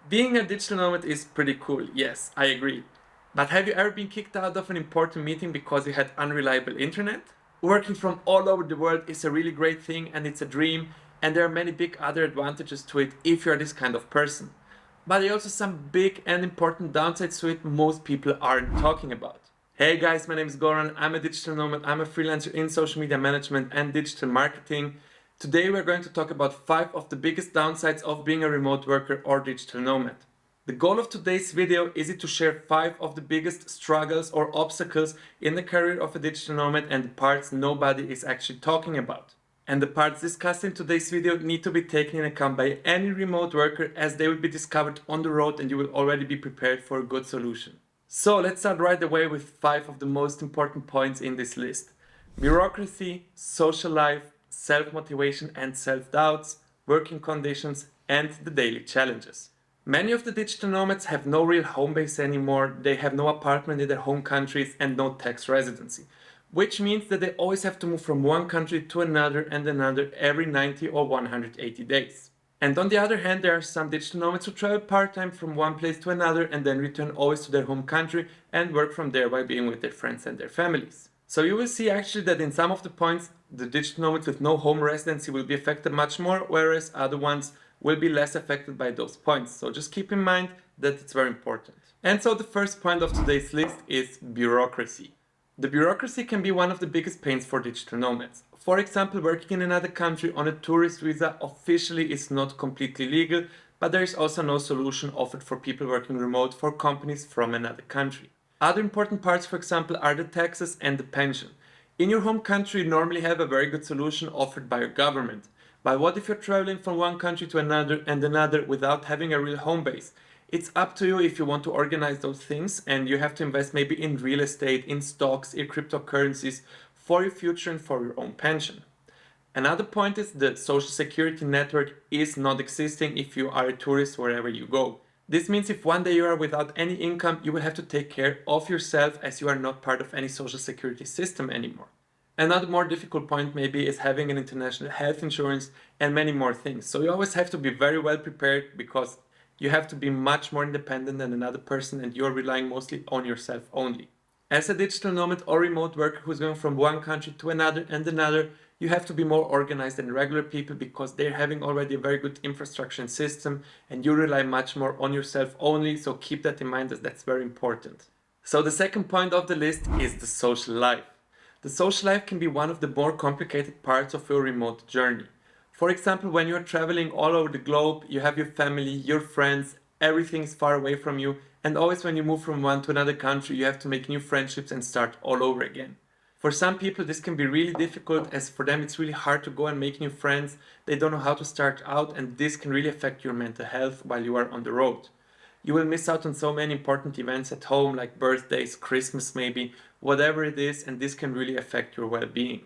Being a digital nomad is pretty cool, yes, I agree. But have you ever been kicked out of an important meeting because you had unreliable internet? Working from all over the world is a really great thing and it's a dream, and there are many big other advantages to it if you're this kind of person. But there are also some big and important downsides to it most people aren't talking about. Hey guys, my name is Goran. I'm a digital nomad. I'm a freelancer in social media management and digital marketing. Today we're going to talk about 5 of the biggest downsides of being a remote worker or digital nomad. The goal of today's video is to share 5 of the biggest struggles or obstacles in the career of a digital nomad and the parts nobody is actually talking about. And the parts discussed in today's video need to be taken in account by any remote worker as they will be discovered on the road and you will already be prepared for a good solution. So let's start right away with 5 of the most important points in this list. Bureaucracy, social life, self-motivation and self-doubts, working conditions, and the daily challenges. Many of the digital nomads have no real home base anymore, they have no apartment in their home countries and no tax residency, which means that they always have to move from one country to another and another every 90 or 180 days. And on the other hand, there are some digital nomads who travel part-time from one place to another and then return always to their home country and work from there by being with their friends and their families. So you will see actually that in some of the points, the digital nomads with no home residency will be affected much more, whereas other ones will be less affected by those points. So just keep in mind that it's very important. And so the first point of today's list is bureaucracy. The bureaucracy can be one of the biggest pains for digital nomads. For example, working in another country on a tourist visa officially is not completely legal, but there is also no solution offered for people working remote for companies from another country. Other important parts, for example, are the taxes and the pension. In your home country, you normally have a very good solution offered by your government. But what if you're traveling from one country to another and another without having a real home base? It's up to you if you want to organize those things, and you have to invest maybe in real estate, in stocks, in cryptocurrencies for your future and for your own pension. Another point is the social security network is not existing if you are a tourist wherever you go. This means if one day you are without any income, you will have to take care of yourself as you are not part of any social security system anymore. Another more difficult point maybe is having an international health insurance and many more things. So you always have to be very well prepared because you have to be much more independent than another person and you're relying mostly on yourself only. As a digital nomad or remote worker who's going from one country to another and another, you have to be more organized than regular people because they're having already a very good infrastructure and system and you rely much more on yourself only, so keep that in mind as that's very important. So the second point of the list is the social life. The social life can be one of the more complicated parts of your remote journey. For example, when you're traveling all over the globe, you have your family, your friends, everything is far away from you, and always when you move from one to another country, you have to make new friendships and start all over again. For some people, this can be really difficult, as for them it's really hard to go and make new friends, they don't know how to start out, and this can really affect your mental health while you are on the road. You will miss out on so many important events at home, like birthdays, Christmas maybe, whatever it is, and this can really affect your well-being.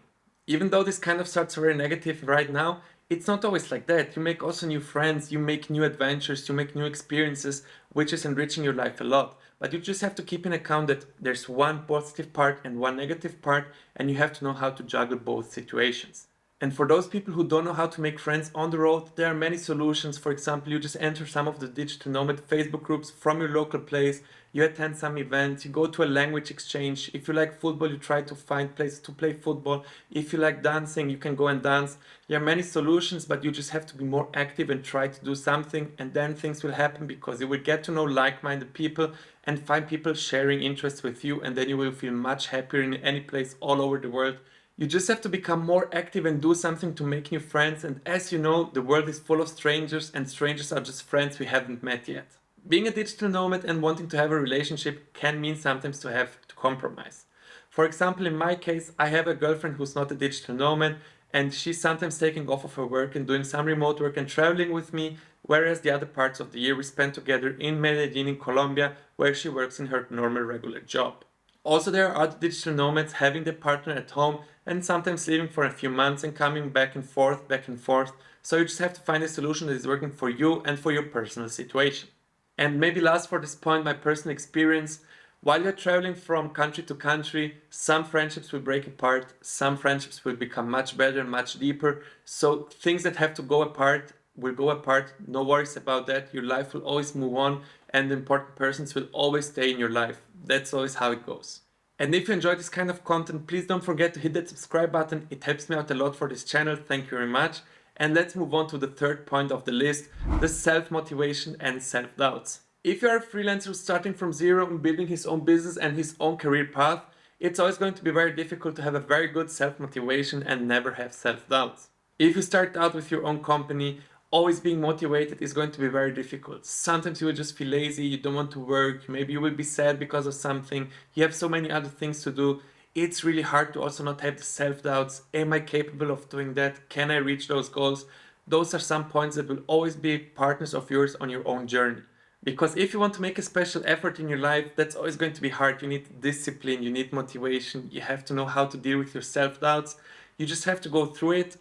Even though this kind of starts very negative right now, it's not always like that. You make also new friends, you make new adventures, you make new experiences, which is enriching your life a lot. But you just have to keep in account that there's one positive part and one negative part, and you have to know how to juggle both situations. And for those people who don't know how to make friends on the road, there are many solutions. For example, you just enter some of the digital nomad Facebook groups from your local place, you attend some events, you go to a language exchange. If you like football, you try to find places to play football. If you like dancing, you can go and dance. There are many solutions, but you just have to be more active and try to do something, and then things will happen because you will get to know like-minded people and find people sharing interests with you, and then you will feel much happier in any place all over the world. You just have to become more active and do something to make new friends, and as you know, the world is full of strangers and strangers are just friends we haven't met yet. Being a digital nomad and wanting to have a relationship can mean sometimes to have to compromise. For example, in my case, I have a girlfriend who's not a digital nomad and she's sometimes taking off of her work and doing some remote work and traveling with me, whereas the other parts of the year we spend together in Medellin in Colombia, where she works in her normal regular job. Also, there are other digital nomads having their partner at home and sometimes leaving for a few months and coming back and forth, back and forth. So you just have to find a solution that is working for you and for your personal situation. And maybe last for this point, my personal experience. While you're traveling from country to country, some friendships will break apart, some friendships will become much better and much deeper. So things that have to go apart, will go apart. No worries about that. Your life will always move on, and the important persons will always stay in your life. That's always how it goes. And if you enjoy this kind of content, please don't forget to hit that subscribe button. It helps me out a lot for this channel. Thank you very much. And let's move on to the third point of the list, the self-motivation and self-doubts. If you are a freelancer who's starting from zero and building his own business and his own career path, it's always going to be very difficult to have a very good self-motivation and never have self-doubts. If you start out with your own company, always being motivated is going to be very difficult. Sometimes you will just feel lazy, you don't want to work, maybe you will be sad because of something, you have so many other things to do. It's really hard to also not have the self-doubts. Am I capable of doing that? Can I reach those goals? Those are some points that will always be partners of yours on your own journey. Because if you want to make a special effort in your life, that's always going to be hard. You need discipline, you need motivation, you have to know how to deal with your self-doubts. You just have to go through it.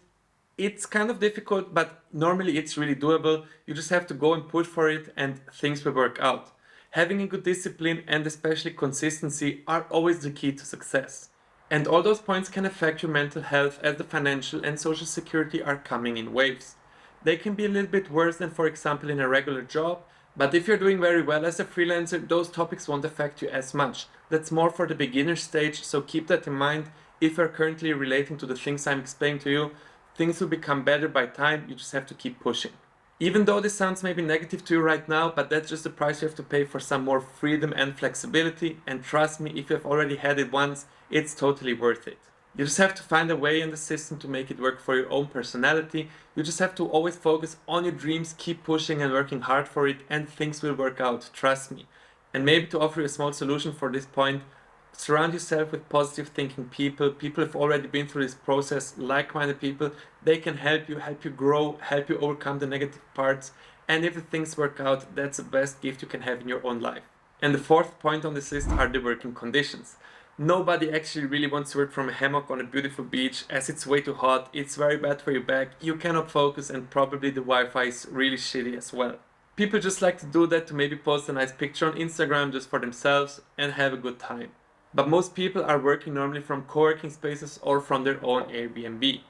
It's kind of difficult, but normally it's really doable. You just have to go and push for it and things will work out. Having a good discipline and especially consistency are always the key to success. And all those points can affect your mental health as the financial and social security are coming in waves. They can be a little bit worse than, for example, in a regular job, but if you're doing very well as a freelancer, those topics won't affect you as much. That's more for the beginner stage, so keep that in mind. If you're currently relating to the things I'm explaining to you, things will become better by time, you just have to keep pushing. Even though this sounds maybe negative to you right now, but that's just the price you have to pay for some more freedom and flexibility, and trust me, if you've already had it once, it's totally worth it. You just have to find a way in the system to make it work for your own personality. You just have to always focus on your dreams, keep pushing and working hard for it, and things will work out, trust me. And maybe to offer you a small solution for this point, surround yourself with positive thinking people. People have already been through this process, like-minded people. They can help you grow, help you overcome the negative parts. And if the things work out, that's the best gift you can have in your own life. And the fourth point on this list are the working conditions. Nobody actually really wants to work from a hammock on a beautiful beach as it's way too hot, it's very bad for your back, you cannot focus, and probably the Wi-Fi is really shitty as well. People just like to do that to maybe post a nice picture on Instagram just for themselves and have a good time. But most people are working normally from co-working spaces or from their own Airbnb.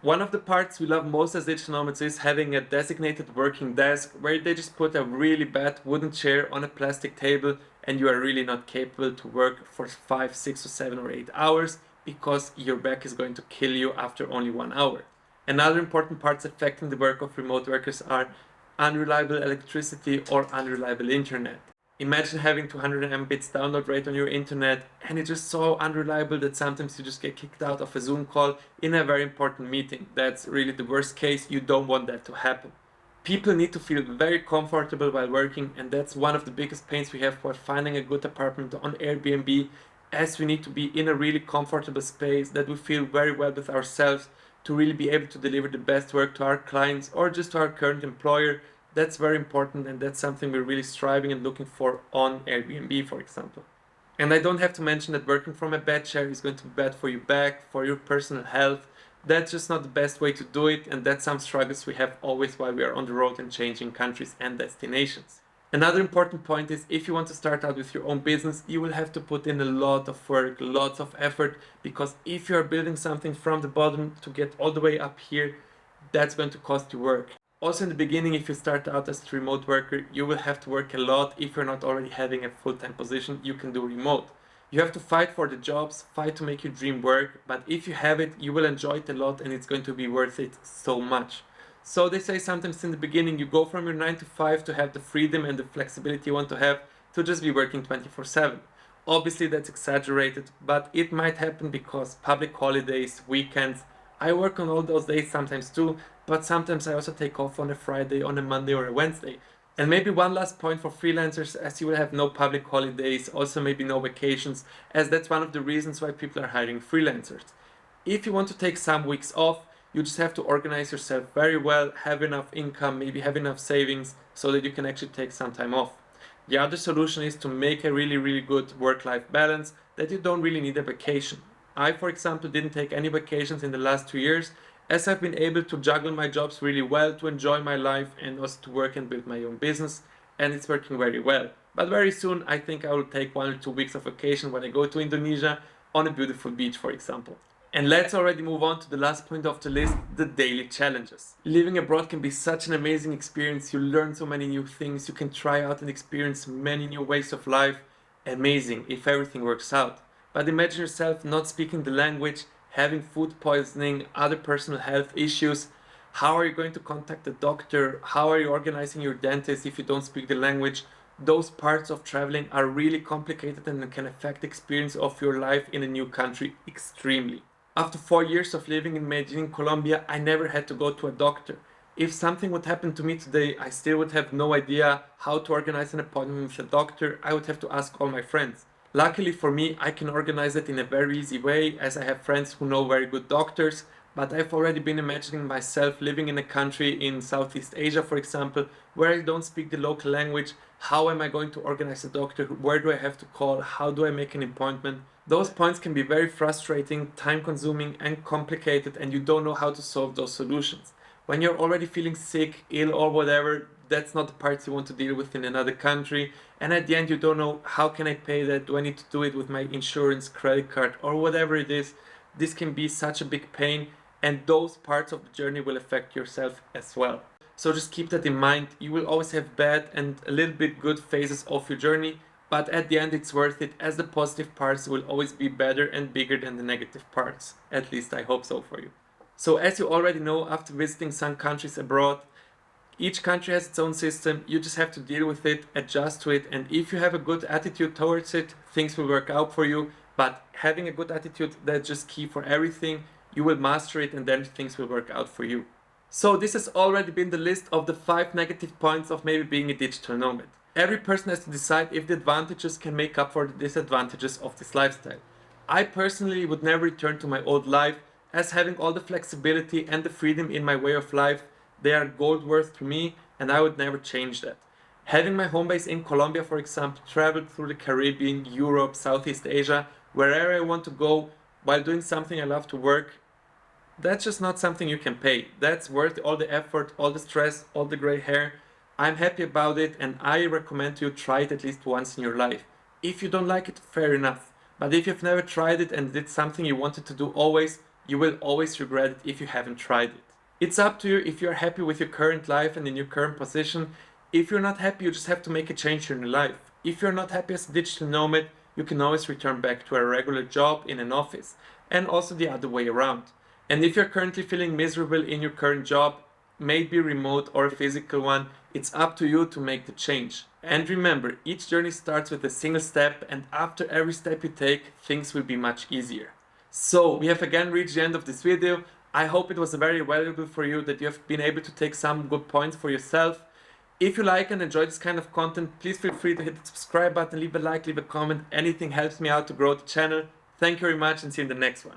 One of the parts we love most as digital nomads is having a designated working desk where they just put a really bad wooden chair on a plastic table and you are really not capable to work for 5, 6 or 7 or 8 hours because your back is going to kill you after only 1 hour. Another important parts affecting the work of remote workers are unreliable electricity or unreliable internet. Imagine having 200 Mbits download rate on your internet and it's just so unreliable that sometimes you just get kicked out of a Zoom call in a very important meeting. That's really the worst case, you don't want that to happen. People need to feel very comfortable while working, and that's one of the biggest pains we have for finding a good apartment on Airbnb, as we need to be in a really comfortable space that we feel very well with ourselves to really be able to deliver the best work to our clients or just to our current employer. That's very important, and that's something we're really striving and looking for on Airbnb, for example. And I don't have to mention that working from a bed chair is going to be bad for your back, for your personal health. That's just not the best way to do it, and that's some struggles we have always while we are on the road and changing countries and destinations. Another important point is if you want to start out with your own business, you will have to put in a lot of work, lots of effort, because if you are building something from the bottom to get all the way up here, that's going to cost you work. Also in the beginning, if you start out as a remote worker, you will have to work a lot. If you're not already having a full-time position, you can do remote. You have to fight for the jobs, fight to make your dream work, but if you have it, you will enjoy it a lot and it's going to be worth it so much. So they say sometimes in the beginning, you go from your 9 to 5 to have the freedom and the flexibility you want to have to just be working 24/7. Obviously that's exaggerated, but it might happen because public holidays, weekends, I work on all those days sometimes too, but sometimes I also take off on a Friday, on a Monday or a Wednesday. And maybe one last point for freelancers, as you will have no public holidays, also maybe no vacations, as that's one of the reasons why people are hiring freelancers. If you want to take some weeks off, you just have to organize yourself very well, have enough income, maybe have enough savings, so that you can actually take some time off. The other solution is to make a really good work-life balance, that you don't really need a vacation. I, for example, didn't take any vacations in the last 2 years, as I've been able to juggle my jobs really well, to enjoy my life and also to work and build my own business, and it's working very well. But very soon I think I will take 1 or 2 weeks of vacation when I go to Indonesia on a beautiful beach, for example. And let's already move on to the last point of the list, the daily challenges. Living abroad can be such an amazing experience. You learn so many new things. You can try out and experience many new ways of life. Amazing if everything works out. But imagine yourself not speaking the language, having food poisoning, other personal health issues. How are you going to contact a doctor? How are you organizing your dentist if you don't speak the language? Those parts of traveling are really complicated and can affect the experience of your life in a new country extremely. After 4 years of living in Medellin, Colombia, I never had to go to a doctor. If something would happen to me today, I still would have no idea how to organize an appointment with a doctor. I would have to ask all my friends. Luckily for me, I can organize it in a very easy way as I have friends who know very good doctors, but I've already been imagining myself living in a country in Southeast Asia, for example, where I don't speak the local language. How am I going to organize a doctor? Where do I have to call? How do I make an appointment? Those points can be very frustrating, time consuming and complicated, and you don't know how to solve those solutions. When you're already feeling sick, ill or whatever, that's not the parts you want to deal with in another country, and at the end you don't know how can I pay that, do I need to do it with my insurance, credit card or whatever it is. This can be such a big pain, and those parts of the journey will affect yourself as well. So just keep that in mind. You will always have bad and a little bit good phases of your journey, but at the end it's worth it, as the positive parts will always be better and bigger than the negative parts. At least I hope so for you. So as you already know, after visiting some countries abroad, each country has its own system. You just have to deal with it, adjust to it, and if you have a good attitude towards it, things will work out for you. But having a good attitude, that's just key for everything. You will master it and then things will work out for you. So this has already been the list of the 5 negative points of maybe being a digital nomad. Every person has to decide if the advantages can make up for the disadvantages of this lifestyle. I personally would never return to my old life, as having all the flexibility and the freedom in my way of life, they are gold worth to me, and I would never change that. Having my home base in Colombia, for example, travel through the Caribbean, Europe, Southeast Asia, wherever I want to go, while doing something I love to work, that's just not something you can pay. That's worth all the effort, all the stress, all the gray hair. I'm happy about it, and I recommend you try it at least once in your life. If you don't like it, fair enough. But if you've never tried it and it's something you wanted to do always, you will always regret it if you haven't tried it. It's up to you if you're happy with your current life and in your current position. If you're not happy, you just have to make a change in your life. If you're not happy as a digital nomad, you can always return back to a regular job in an office, and also the other way around. And if you're currently feeling miserable in your current job, maybe remote or a physical one, it's up to you to make the change. And remember, each journey starts with a single step, and after every step you take, things will be much easier. So we have again reached the end of this video. I hope it was very valuable for you, that you have been able to take some good points for yourself. If you like and enjoy this kind of content, please feel free to hit the subscribe button, leave a like, leave a comment. Anything helps me out to grow the channel. Thank you very much and see you in the next one.